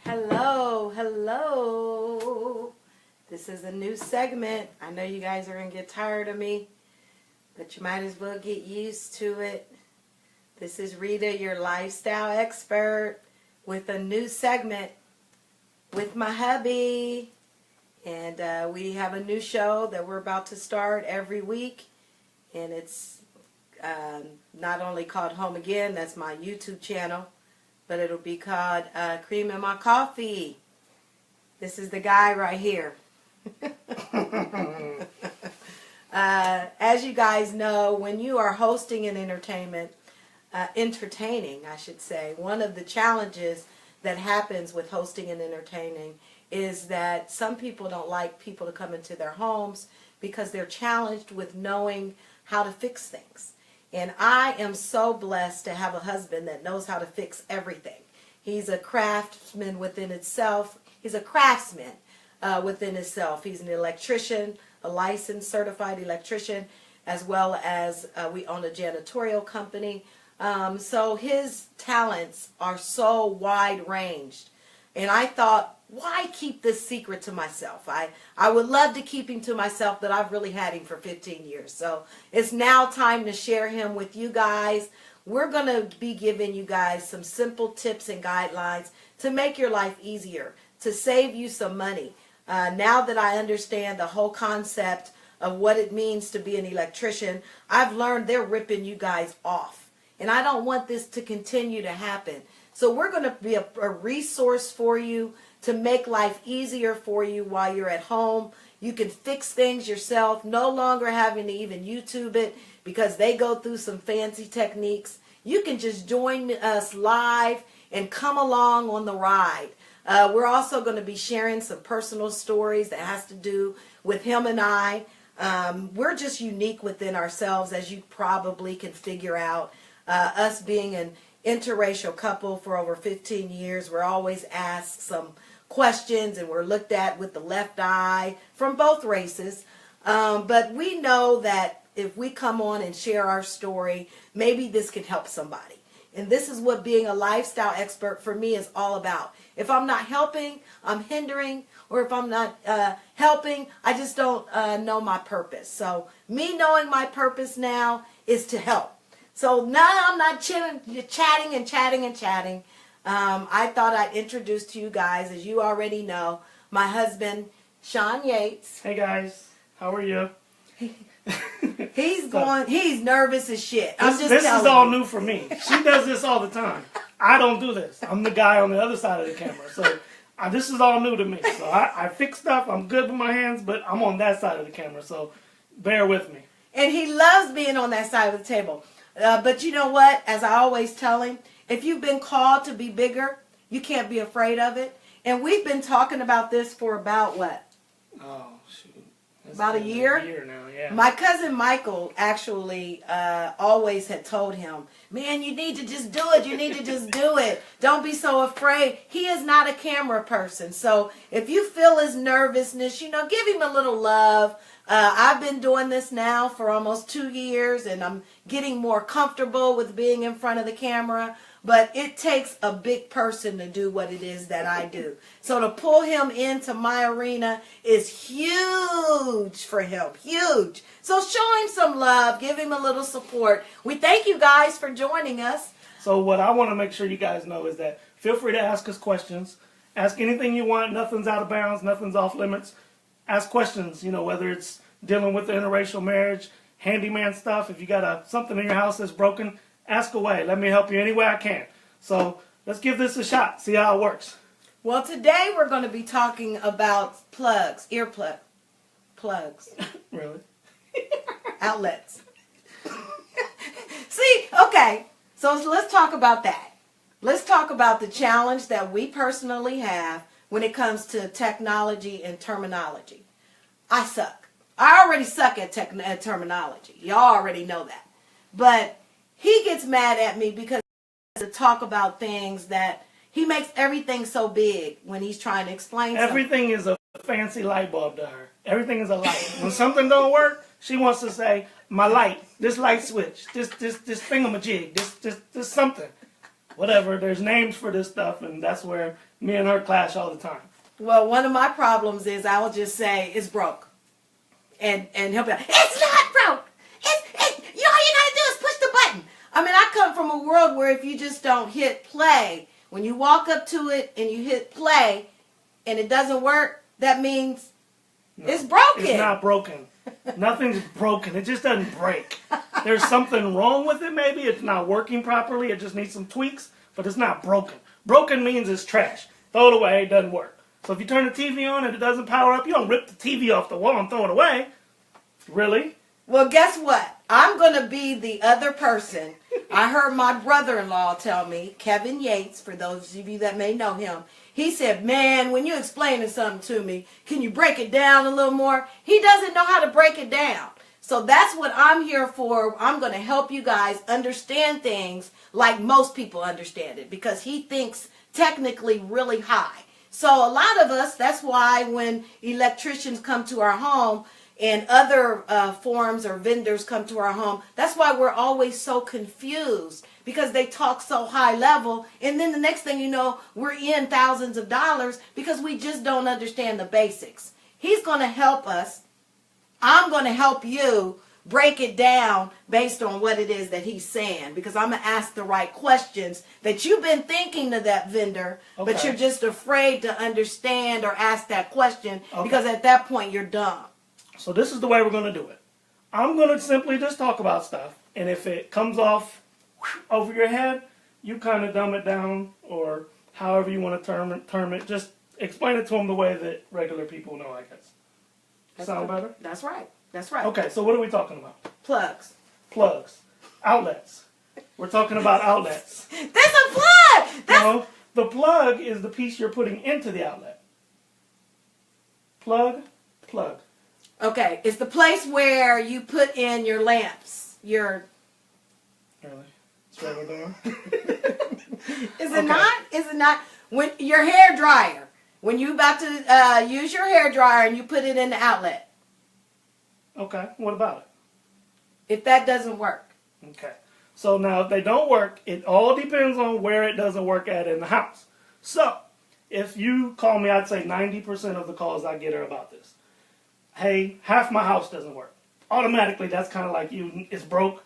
Hello, hello. This is a new segment. I know you guys are going to get tired of me, but you might as well get used to it. This is Rita, your lifestyle expert, with a new segment with my hubby. And we have a new show that we're about to start every week. And it's not only called Home Again, that's my YouTube channel, but it'll be called Cream in My Coffee. This is the guy right here. As you guys know, when you are hosting an entertaining, I should say, one of the challenges that happens with hosting and entertaining is that some people don't like people to come into their homes because they're challenged with knowing how to fix things. And I am so blessed to have a husband that knows how to fix everything. He's a craftsman within itself. He's a craftsman within himself. He's an electrician, a licensed certified electrician, as well as we own a janitorial company. So his talents are so wide ranged. And I thought, why keep this secret to myself? I would love to keep him to myself, but I've really had him for 15 years. So it's now time to share him with you guys. We're going to be giving you guys some simple tips and guidelines to make your life easier, to save you some money. Now that I understand the whole concept of what it means to be an electrician, I've learned they're ripping you guys off. And I don't want this to continue to happen. So we're going to be a resource for you to make life easier for you while you're at home. You can fix things yourself, no longer having to even YouTube it because they go through some fancy techniques. You can just join us live and come along on the ride. We're also going to be sharing some personal stories that has to do with him and I. We're just unique within ourselves, as you probably can figure out. Us being an interracial couple for over 15 years, we're always asked some questions and we're looked at with the left eye from both races. But we know that if we come on and share our story, maybe this can help somebody. And this is what being a lifestyle expert for me is all about. If I'm not helping, I'm hindering, or if I'm not helping, I just don't know my purpose. So me knowing my purpose now is to help. So now I'm not chatting. I thought I'd introduce to you guys, as you already know, my husband, Fuller-Yates. Hey guys, how are you? He's nervous as shit. This is all new for me. She does this all the time. I don't do this. I'm the guy on the other side of the camera. So this is all new to me. So I fix stuff. I'm good with my hands, but I'm on that side of the camera. So bear with me. And he loves being on that side of the table. But you know what? As I always tell him, if you've been called to be bigger, you can't be afraid of it. And we've been talking about this for about what? Oh, shoot. About a year? A year now, yeah. My cousin Michael actually always had told him, man, you need to just do it. You need to just do it. Don't be so afraid. He is not a camera person. So if you feel his nervousness, give him a little love. I've been doing this now for almost 2 years, and I'm getting more comfortable with being in front of the camera. But it takes a big person to do what it is that I do. So to pull him into my arena is huge for him. Huge. So show him some love. Give him a little support. We thank you guys for joining us. So what I want to make sure you guys know is that feel free to ask us questions. Ask anything you want. Nothing's out of bounds. Nothing's off limits. Ask questions, whether it's dealing with the interracial marriage, handyman stuff. If you got something in your house that's broken, ask away. Let me help you any way I can. So let's give this a shot. See how it works. Well, today we're going to be talking about plugs, plugs. Really? Outlets. See, okay. So let's talk about that. Let's talk about the challenge that we personally have when it comes to technology and terminology. I suck. I already suck at terminology. Y'all already know that. But he gets mad at me because to talk about things that he makes everything so big when he's trying to explain everything is a fancy light bulb to her. Everything is a light. When something don't work, she wants to say, my light, this light switch, this thingamajig, this something. whatever. There's names for this stuff, and that's where me and her clash all the time. Well, one of my problems is I will just say it's broke, and he'll be like, it's not broke. You all you gotta do is push the button. I mean, I come from a world where if you just don't hit play, when you walk up to it and you hit play, and it doesn't work, that means it's broken. It's not broken. Nothing's broken. It just doesn't break. There's something wrong with it. Maybe it's not working properly. It just needs some tweaks, but it's not broken. Broken means it's trash. Throw it away. It doesn't work. So if you turn the TV on and it doesn't power up, you don't rip the TV off the wall and throw it away. Really? Well, guess what? I'm going to be the other person. I heard my brother-in-law tell me, Kevin Yates, for those of you that may know him, he said, man, when you're explaining something to me, can you break it down a little more? He doesn't know how to break it down. So that's what I'm here for. I'm going to help you guys understand things like most people understand it, because he thinks technically really high. So a lot of us, that's why when electricians come to our home and other forms or vendors come to our home, that's why we're always so confused, because they talk so high level, and then the next thing you know, we're in thousands of dollars because we just don't understand the basics. He's going to help us. I'm going to help you break it down based on what it is that he's saying, because I'm going to ask the right questions that you've been thinking to that vendor, but you're just afraid to understand or ask that question because at that point you're dumb. So this is the way we're going to do it. I'm going to simply just talk about stuff, and if it comes off over your head, you kind of dumb it down, or however you want to term it. Just explain it to them the way that regular people know, I guess. Sound better? That's right. That's right. Okay, so what are we talking about? Plugs. Plugs. Outlets. We're talking about outlets. That's a plug! No, the plug is the piece you're putting into the outlet. Plug. Okay, it's the place where you put in your lamps. Your... Really? It's right over there? Is it not? Is it not? When your hair dryer. When you about to use your hair dryer and you put it in the outlet. Okay, what about it? If that doesn't work. Okay. So now if they don't work, it all depends on where it doesn't work at in the house. So, if you call me, I'd say 90% of the calls I get are about this. Hey, half my house doesn't work. Automatically, that's kind of like it's broke.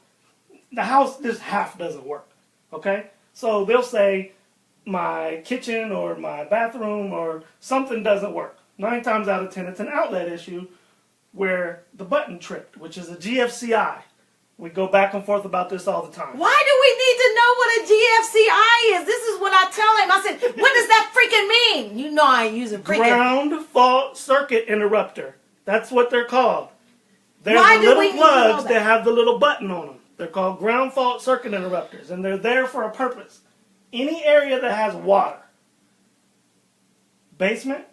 The house, this half doesn't work. Okay? So they'll say my kitchen or my bathroom or something doesn't work. 9 times out of 10, it's an outlet issue where the button tripped, which is a GFCI. We go back and forth about this all the time. Why do we need to know what a GFCI is? This is what I tell him. I said, what does that freaking mean? You know I ain't using freaking... Ground fault circuit interrupter. That's what they're called. There's Why the do we little need to know plugs that? that have the little button on them. They're called ground fault circuit interrupters, and they're there for a purpose. Any area that has water, basement,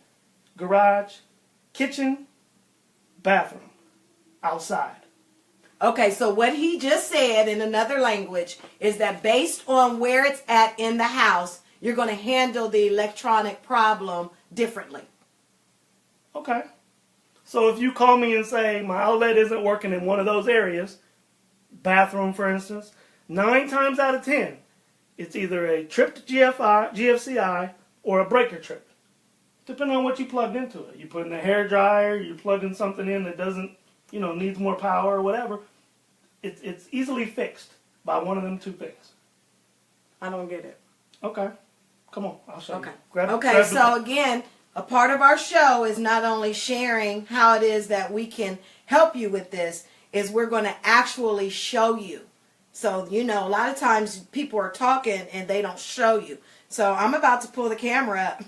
garage, kitchen, bathroom, outside. Okay, so what he just said in another language is that based on where it's at in the house, you're going to handle the electronic problem differently. Okay. So if you call me and say my outlet isn't working in one of those areas, bathroom for instance, 9 times out of 10, it's either a tripped GFCI or a breaker trip, depending on what you plugged into it. You put in a hair dryer, you plug in something in that doesn't, needs more power or whatever. It's easily fixed by one of them 2 things. I don't get it. Okay. Come on, I'll show you. Okay, so again, a part of our show is not only sharing how it is that we can help you with this, is we're going to actually show you. So, a lot of times people are talking and they don't show you. So I'm about to pull the camera up.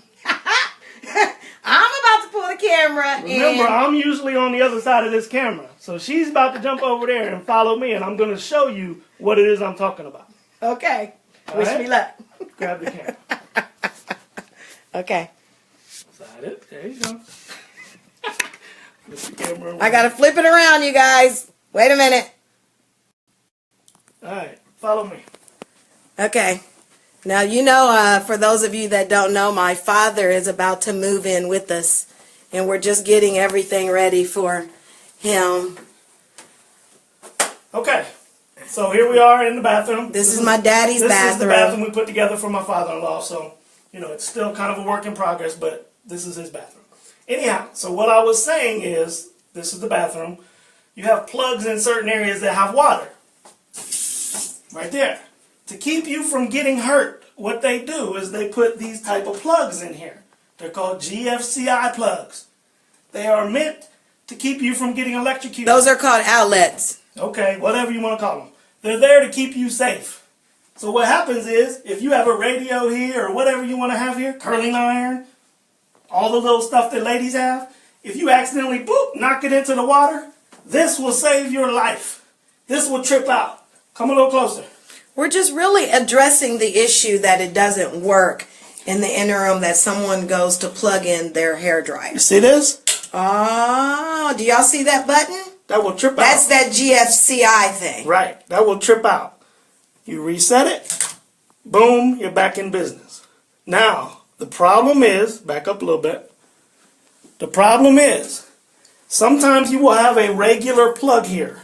I'm about to pull the camera. Remember, I'm usually on the other side of this camera. So she's about to jump over there and follow me, and I'm going to show you what it is I'm talking about. Okay. Wish me luck. Grab the camera. Okay. Slide it. There you go. Flip the camera around. I got to flip it around, you guys. Wait a minute. All right. Follow me. Okay. Now, for those of you that don't know, my father is about to move in with us, and we're just getting everything ready for him. Okay. So here we are in the bathroom. This is my daddy's bathroom. This is the bathroom we put together for my father-in-law. So, you know, it's still kind of a work in progress, but this is his bathroom. Anyhow, so what I was saying is, this is the bathroom. You have plugs in certain areas that have water. Right there. To keep you from getting hurt, what they do is they put these type of plugs in here. They're called GFCI plugs. They are meant to keep you from getting electrocuted. Those are called outlets. Okay, whatever you want to call them. They're there to keep you safe. So what happens is, if you have a radio here or whatever you want to have here, curling iron, all the little stuff that ladies have, if you accidentally, boop, knock it into the water, this will save your life. This will trip out. Come a little closer. We're just really addressing the issue that it doesn't work in the interim that someone goes to plug in their hairdryer. You see this? Oh, do y'all see that button? That will trip out. That's that GFCI thing. Right. That will trip out. You reset it. Boom. You're back in business. Now, the problem is, back up a little bit. The problem is, sometimes you will have a regular plug here.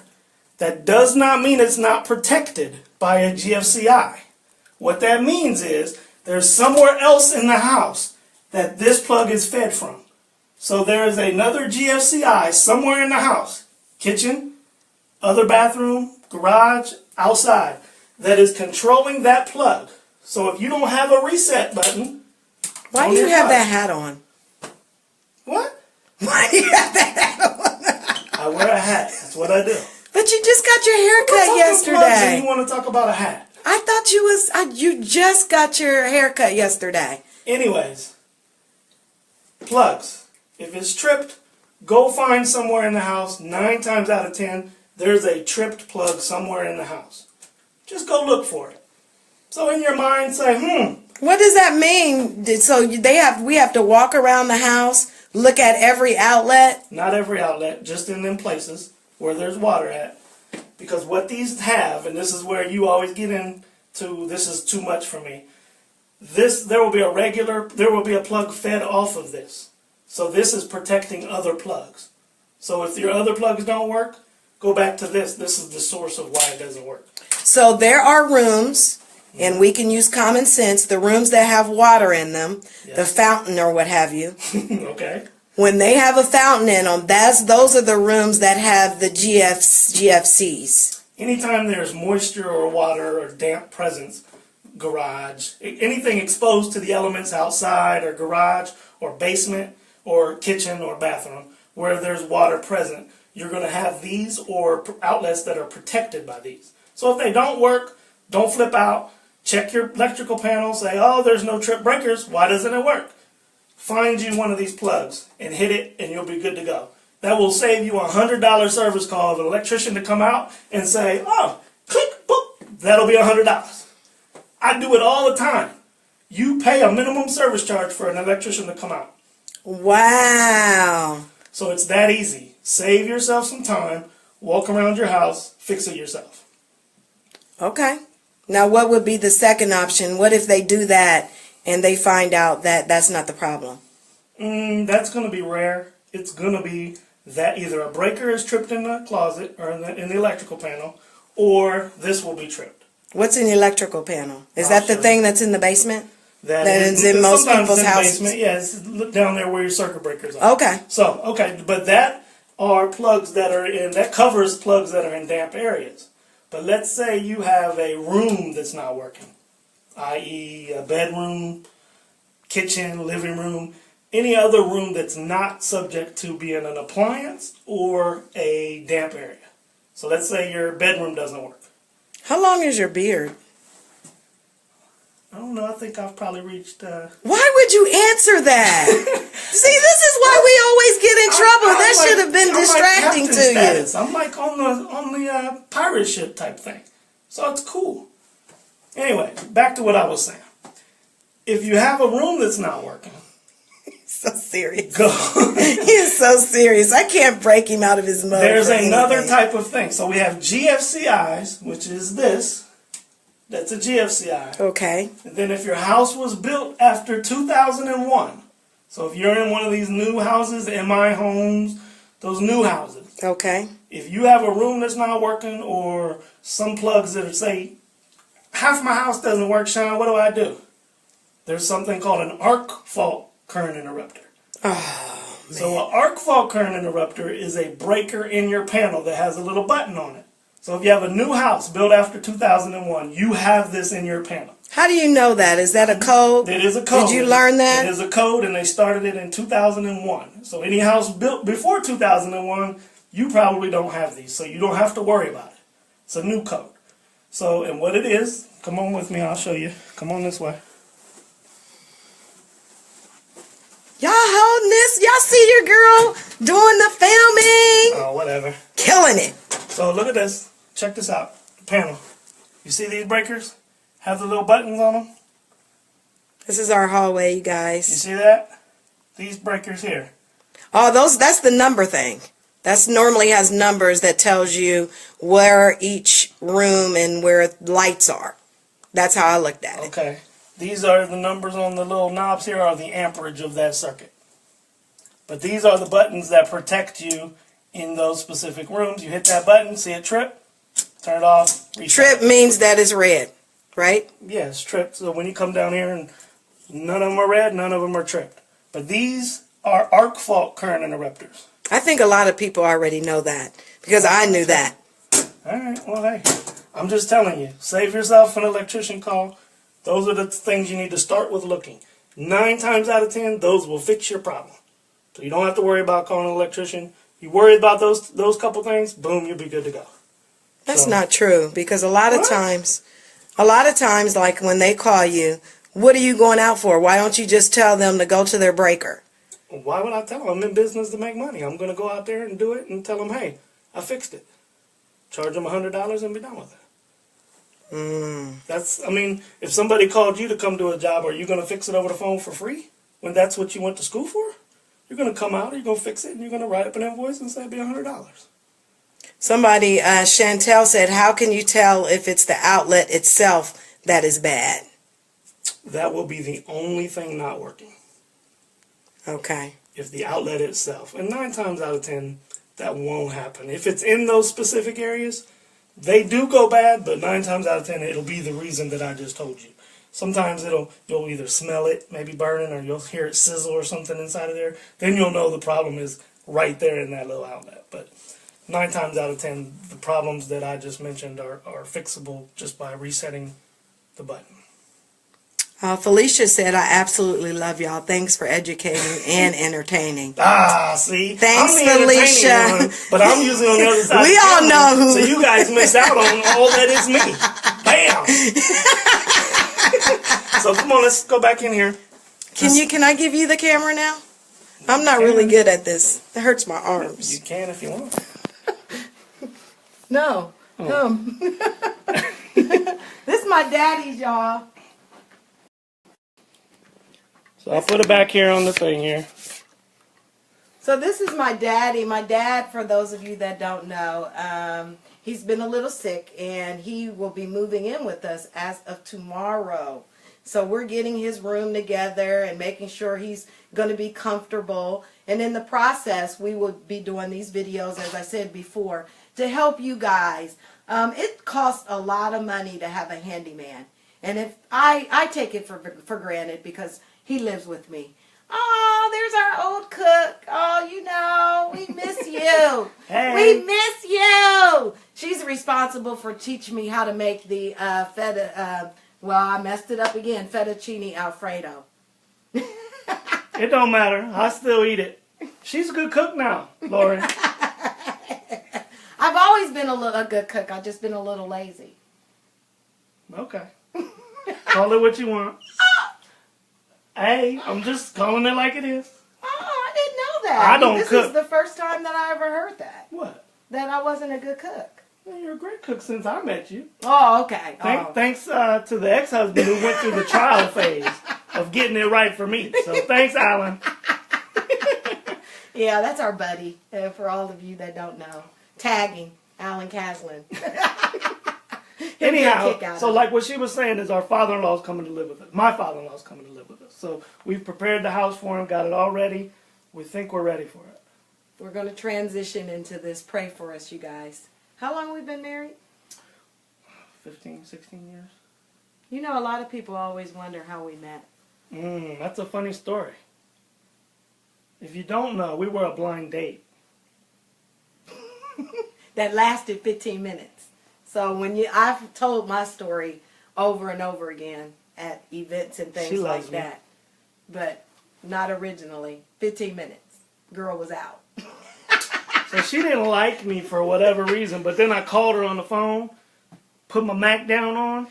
That does not mean it's not protected by a GFCI. What that means is, there's somewhere else in the house that this plug is fed from. So there is another GFCI somewhere in the house, kitchen, other bathroom, garage, outside, that is controlling that plug. So if you don't have a reset button... Why do you have that hat on? What? Why do you have that hat on? I wear a hat. That's what I do. But you just got your hair cut yesterday. You want to talk about a hat? I thought you just got your hair cut yesterday. Anyways, plugs. If it's tripped, go find somewhere in the house. 9 times out of 10, there's a tripped plug somewhere in the house. Just go look for it. So in your mind, say, What does that mean? So we have to walk around the house, look at every outlet? Not every outlet, just in them places where there's water at. Because what these have, and this is where you always get into, this is too much for me. There will be a plug fed off of this. So this is protecting other plugs. So if your other plugs don't work, go back to this. This is the source of why it doesn't work. So there are rooms, and we can use common sense, the rooms that have water in them, the fountain or what have you. Okay. When they have a fountain in them, those are the rooms that have the GFCs. Anytime there's moisture or water or damp presence, garage, anything exposed to the elements outside or garage or basement or kitchen or bathroom where there's water present, you're going to have these or outlets that are protected by these. So if they don't work, don't flip out. Check your electrical panel. Say, oh, there's no trip breakers. Why doesn't it work? Find you one of these plugs and hit it and you'll be good to go. That will save you a $100 service call of an electrician to come out and say, oh, click, boop, that'll be $100. I do it all the time. You pay a minimum service charge for an electrician to come out. Wow. So it's that easy. Save yourself some time, walk around your house, fix it yourself. Okay. Now what would be the second option? What if they do that and they find out that that's not the problem? That's going to be rare. It's going to be that either a breaker is tripped in the closet or in the electrical panel, or this will be tripped. What's an electrical panel? Is that the thing that's in the basement? That is in most people's houses? Basement. Yeah, it's down there where your circuit breakers are. Okay. So, okay, but that are plugs that are in, that covers plugs that are in damp areas. But let's say you have a room that's not working, i.e. a bedroom, kitchen, living room, any other room that's not subject to being an appliance or a damp area. So let's say your bedroom doesn't work. How long is your beard? I don't know. I think I've probably reached... Why would you answer that? See, this is why we always get in trouble. That should have been distracting to you. I'm like on the pirate ship type thing. So it's cool. Anyway, back to what I was saying. If you have a room that's not working... So serious. Go. He is so serious. I can't break him out of his mode. There's another type of thing. So we have GFCIs, which is this. That's a GFCI. Okay. And then if your house was built after 2001, so if you're in one of these new houses, MI homes, those new houses. Okay. If you have a room that's not working or some plugs that are, say, half my house doesn't work, Sean, what do? There's something called an arc fault current interrupter. Oh, man. So an arc fault current interrupter is a breaker in your panel that has a little button on it. So if you have a new house built after 2001, you have this in your panel. How do you know that? Is that a code? It is a code. Did you learn that? It is a code, and they started it in 2001. So any house built before 2001, you probably don't have these, so you don't have to worry about it. It's a new code. So, and what it is, come on with me, I'll show you. Come on this way. Y'all holding this? Y'all see your girl doing the filming? Oh, whatever. Killing it. So look at this. Check this out. The panel. You see these breakers? Have the little buttons on them? This is our hallway, you You guys. see that? These breakers here. Oh, that's the number thing. That's normally has numbers that tells you where each room and where lights are. That's how I looked at it. Okay. These are the numbers on the little knobs here are the amperage of that circuit. But these are the buttons that protect you in those specific rooms. You hit that button, see it trip, turn it off, reset. Trip means that it's red, right? Yeah, it's tripped. So when you come down here and none of them are red, none of them are tripped. But these are arc fault current interrupters. I think a lot of people already know that because I knew that. Alright, well hey, I'm just telling you, save yourself an electrician call. Those are the things you need to start with looking. 9 times out of 10, those will fix your problem. So you don't have to worry about calling an electrician. You worry about those couple things, boom, you'll be good to go. That's So- not true because a lot of What? times, like when they call you, what are you going out for? Why don't you just tell them to go to their breaker? Why would I tell them? I'm in business to make money. I'm going to go out there and do it and tell them, hey, I fixed it. Charge them $100 and be done with it. That's, I mean, if somebody called you to come do a job, are you going to fix it over the phone for free when that's what you went to school for? You're going to come out, you're going to fix it, and you're going to write up an invoice and say it'll be $100. Somebody, Chantel said, how can you tell if it's the outlet itself that is bad? That will be the only thing not working. Okay. If the outlet itself. And 9 times out of 10, that won't happen. If it's in those specific areas, they do go bad, but 9 times out of 10, it'll be the reason that I just told you. Sometimes you'll either smell it, maybe burning, or you'll hear it sizzle or something inside of there. Then you'll know the problem is right there in that little outlet. But 9 times out of 10, the problems that I just mentioned are fixable just by resetting the button. Felicia said, I absolutely love y'all. Thanks for educating and entertaining. Ah, see? Thanks, I'm the entertaining Felicia. one, but I'm usually on the other side. We of the all camera, know who. So you guys miss out on all that is me. Bam! So come on, let's go back in here. Can I give you the camera now? I'm not really good at this. It hurts my arms. You can if you want. No. This is my daddy's, y'all. So I'll put it back here on the thing here. So this is my daddy. My dad, for those of you that don't know, he's been a little sick, and he will be moving in with us as of tomorrow. So we're getting his room together and making sure he's going to be comfortable. And in the process, we will be doing these videos, as I said before, to help you guys. It costs a lot of money to have a handyman. And if I take it for granted because he lives with me. Oh, there's our old cook. Oh, we miss you. Hey. We miss you. She's responsible for teaching me how to make the feta. Well, I messed it up again. Fettuccine Alfredo. It don't matter. I still eat it. She's a good cook now, Lori. I've always been a good cook. I've just been a little lazy. Okay. Call it what you want. Hey, I'm just calling it like it is. Oh, I didn't know that. I don't this cook. This is the first time that I ever heard that. What? That I wasn't a good cook. Well, you're a great cook since I met you. Oh, okay. Thanks to the ex-husband who went through the trial phase of getting it right for me. So thanks, Alan. Yeah, that's our buddy, for all of you that don't know. Tagging, Alan Caslin. Anyhow, so like what she was saying is our father-in-law's coming to live with us. My father-in-law's coming to live with us. So we've prepared the house for him, got it all ready. We think we're ready for it. We're going to transition into this. Pray for us, you guys. How long have we been married? 15, 16 years. You know, a lot of people always wonder how we met. That's a funny story. If you don't know, we were a blind date. That lasted 15 minutes. So I've told my story over and over again at events and things like that. But not originally. 15 minutes. Girl was out. So she didn't like me for whatever reason, but then I called her on the phone, put my Mac down on,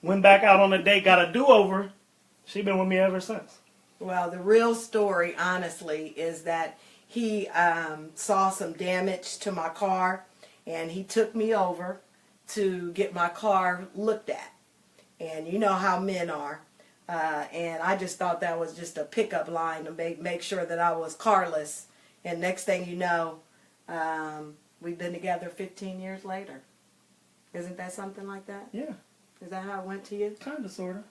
went back out on a date, got a do-over. She's been with me ever since. Well, the real story, honestly, is that he saw some damage to my car, and he took me over to get my car looked at. And you know how men are. And I just thought that was just a pickup line to make sure that I was carless. And next thing you know, we've been together 15 years later. Isn't that something like that? Yeah. Is that how it went to you? Kind of, sort of.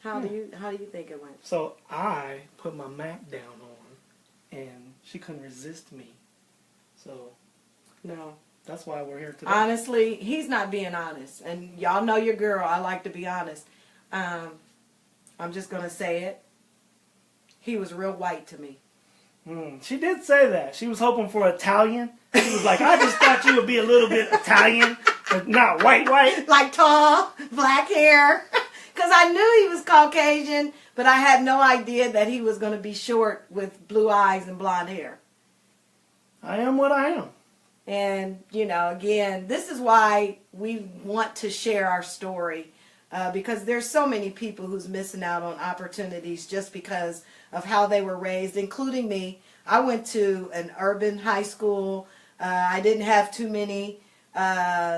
How do you think it went? So I put my Mac down on, and she couldn't resist me. So No. that's why we're here today. Honestly, he's not being honest. And y'all know your girl. I like to be honest. I'm just going to say it. He was real white to me. She did say that. She was hoping for Italian. She was like, I just thought you would be a little bit Italian, but not white. Like tall, black hair. Because I knew he was Caucasian, but I had no idea that he was going to be short with blue eyes and blonde hair. I am what I am. And, you know, again, this is why we want to share our story. Because there's so many people who's missing out on opportunities just because of how they were raised, including me. I went to an urban high school. I didn't have too many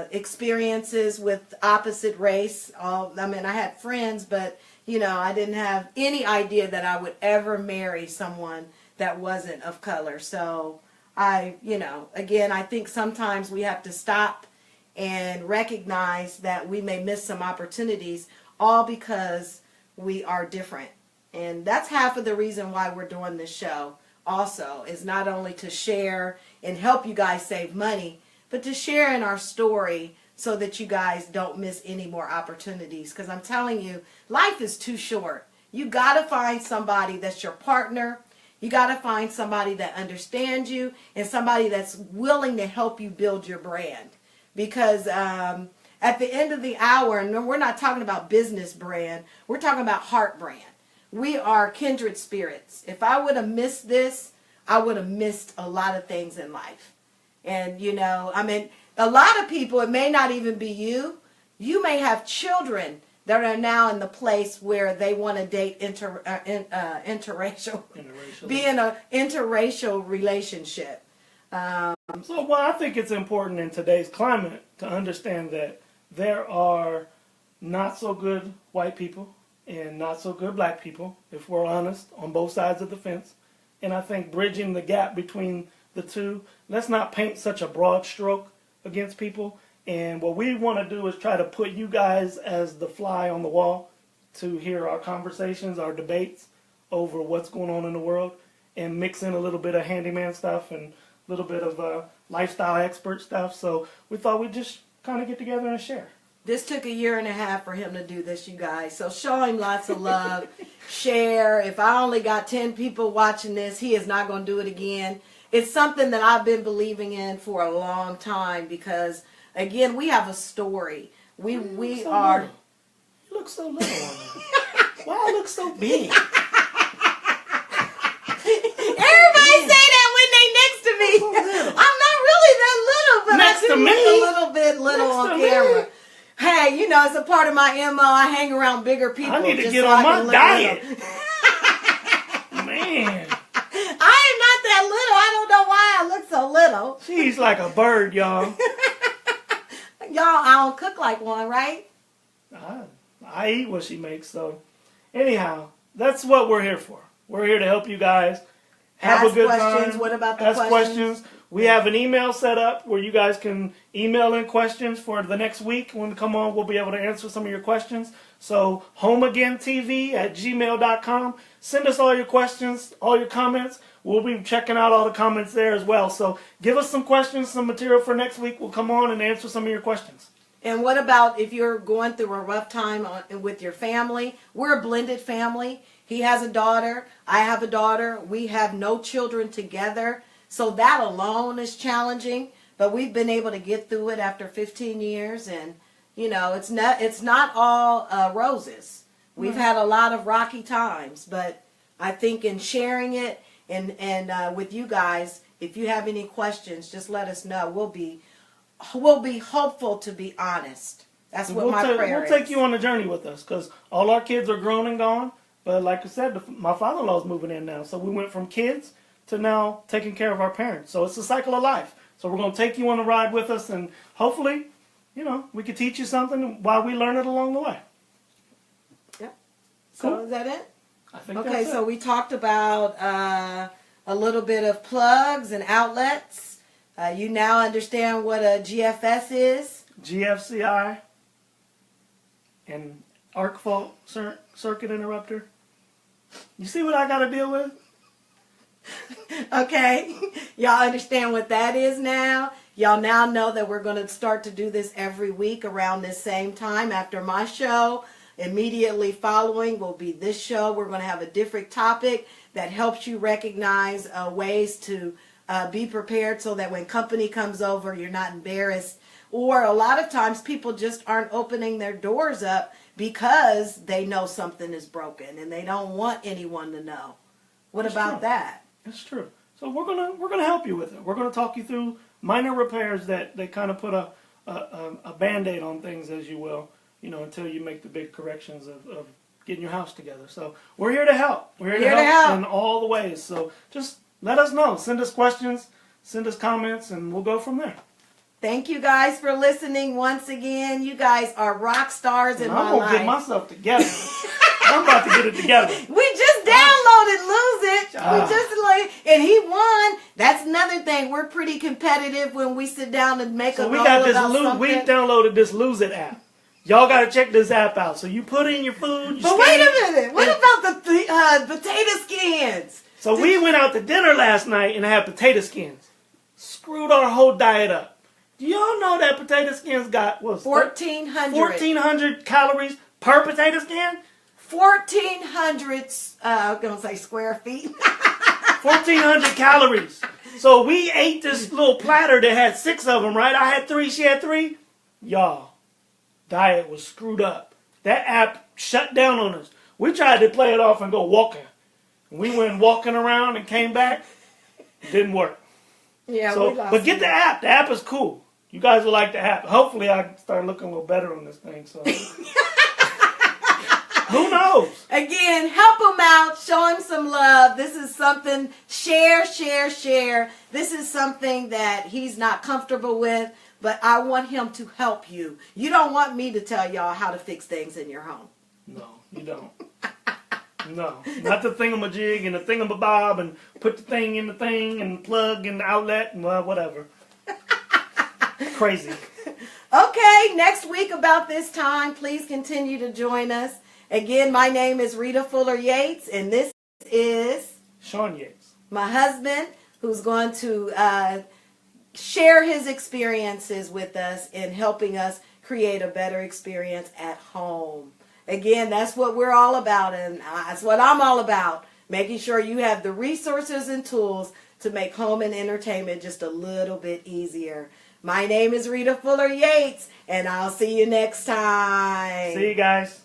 experiences with opposite race. I had friends, but, you know, I didn't have any idea that I would ever marry someone that wasn't of color. So again, I think sometimes we have to stop and recognize that we may miss some opportunities all because we are different. And that's half of the reason why we're doing this show also, is not only to share and help you guys save money, but to share in our story so that you guys don't miss any more opportunities. Because I'm telling you, life is too short. You got to find somebody that's your partner. You got to find somebody that understands you and somebody that's willing to help you build your brand. Because at the end of the hour, and we're not talking about business brand, we're talking about heart brand. We are kindred spirits. If I would have missed this, I would have missed a lot of things in life. And, you know, a lot of people, it may not even be you. You may have children that are now in the place where they want to date interracial, be in an interracial relationship. So, I think it's important in today's climate to understand that there are not so good white people and not so good black people, if we're honest, on both sides of the fence. And I think bridging the gap between the two, let's not paint such a broad stroke against people. And what we want to do is try to put you guys as the fly on the wall to hear our conversations, our debates over what's going on in the world, and mix in a little bit of handyman stuff and a little bit of lifestyle expert stuff. So we thought we'd just kind of get together and share. This took 1.5 years for him to do this, you guys. So show him lots of love. Share. If I only got 10 people watching this, he is not going to do it again. It's something that I've been believing in for a long time because, again, we have a story. We are... Little. You look so little on me. Why I look so big? Everybody say that when they next to me. I'm not really that little, but Next I do to me? look a little bit little Next on to me? camera. Hey, you know, it's a part of my MO. I hang around bigger people. I need to just get so on I my can look diet. little. Man. I am not that little. I don't know why I look so little. She's like a bird, y'all. Y'all, I don't cook like one, right? I eat what she makes, so. Anyhow, that's what we're here for. We're here to help you guys have Ask a good questions. time. What about the Ask questions? questions. We have an email set up where you guys can email in questions for the next week. When we come on, we'll be able to answer some of your questions. So homeagaintv@gmail.com. Send us all your questions, all your comments. We'll be checking out all the comments there as well. So give us some questions, some material for next week. We'll come on and answer some of your questions. And what about if you're going through a rough time with your family? We're a blended family. He has a daughter. I have a daughter. We have no children together. So that alone is challenging. But we've been able to get through it after 15 years. And, you know, it's not all roses. We've had a lot of rocky times. But I think in sharing it and with you guys, if you have any questions, just let us know. We'll be hopeful to be honest. That's what my prayer is. We'll take you on the journey with us because all our kids are grown and gone. But like I said, my father-in-law is moving in now. So we went from kids to now taking care of our parents. So it's a cycle of life. So we're going to take you on a ride with us. And hopefully, you know, we can teach you something while we learn it along the way. Yeah. So Cool. is that it? I think Okay, that's so it. we talked about a little bit of plugs and outlets. You now understand what a GFS is. GFCI and arc fault circuit interrupter. You see what I got to deal with? Okay, y'all understand what that is now. Y'all now know that we're going to start to do this every week around this same time after my show. Immediately following will be this show. We're going to have a different topic that helps you recognize ways to be prepared so that when company comes over, you're not embarrassed. Or a lot of times people just aren't opening their doors up because they know something is broken and they don't want anyone to know. What That's about true. that? That's true. So we're gonna help you with it. We're gonna talk you through minor repairs that they kind of put a Band-Aid on things, as you will, you know, until you make the big corrections of getting your house together. So we're here to help. We're here to help in all the ways. So just let us know. Send us questions, send us comments, and we'll go from there. Thank you guys for listening once again. You guys are rock stars in my life. I'm going to get myself together. I'm about to get it together. We just downloaded Lose It. We just and he won. That's another thing. We're pretty competitive when we sit down and make a goal about something. We downloaded this Lose It app. Y'all got to check this app out. So you put in your food. But wait a minute. What about the potato skins? So we went out to dinner last night and had potato skins. Screwed our whole diet up. Do y'all know that potato skins got 1,400 calories per potato skin? 1,400. I was gonna say square feet. 1,400 calories. So we ate this little platter that had 6 of them, right? I had 3. She had 3. Y'all, diet was screwed up. That app shut down on us. We tried to play it off and go walking. We went walking around and came back. It didn't work. Yeah, so, we lost. But get the app. The app is cool. You guys will like the app. Hopefully I start looking a little better on this thing. So who knows? Again, help him out. Show him some love. This is something. Share. This is something that he's not comfortable with, but I want him to help you. You don't want me to tell y'all how to fix things in your home. No, you don't. No, not the thingamajig and the thingamabob and put the thing in the thing and plug in the outlet and whatever. Crazy. Okay, next week about this time, please continue to join us. Again, my name is Rita Fuller-Yates, and this is Sean Yates, my husband, who's going to share his experiences with us in helping us create a better experience at home. Again, that's what we're all about, and that's what I'm all about, making sure you have the resources and tools to make home and entertainment just a little bit easier. My name is Rita Fuller-Yates, and I'll see you next time. See you guys.